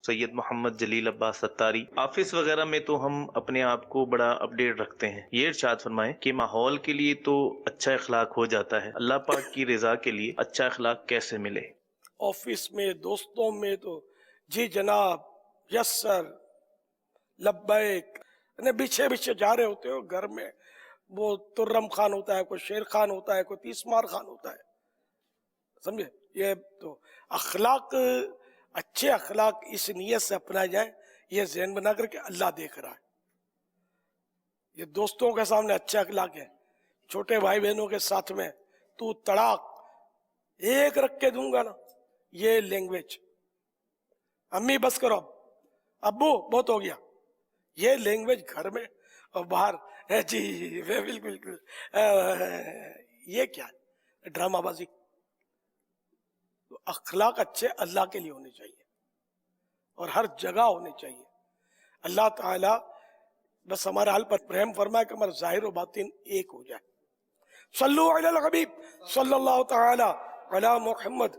سید محمد جلیل عباس ستاری، office وغیرہ میں تو ہم اپنے آپ کو بڑا اپڈیٹ رکھتے ہیں. یہ ارشاد فرمائیں کہ ماحول کے لیے تو اچھا اخلاق ہو جاتا ہے، اللہ پاک کی رضا کے لیے اچھا اخلاق کیسے ملے؟ آفس میں، دوستوں میں تو جی جناب، یس سر، لبیک، پیچھے جا رہے ہوتے ہو. گھر میں وہ ترم خان ہوتا ہے، کوئی شیر خان ہوتا ہے، کوئی تیسمار خان ہوتا ہے. سمجھے؟ یہ تو اخلاق، اچھے اخلاق اس نیت سے اپنائے جائیں، یہ ذہن بنا کر کہ اللہ دیکھ رہا ہے. یہ دوستوں کے سامنے اچھے اخلاق ہے. چھوٹے بھائی بہنوں کے ساتھ میں تو تڑاک ایک رکھ کے دوں گا نا، یہ لینگویج. امی بس کرو، ابو بہت ہو گیا، یہ لینگویج گھر میں اور باہر ہے. جی بالکل یہ کیا ہے؟ ڈرامہ بازی. اخلاق اچھے اللہ کے لیے ہونے چاہیے اور ہر جگہ ہونے چاہیے. اللہ تعالی بس ہمارے حال پر رحم فرمائے کہ ہمارا ظاہر و باطن ایک ہو جائے. صلو علی الحبیب صلی اللہ تعالی علی محمد.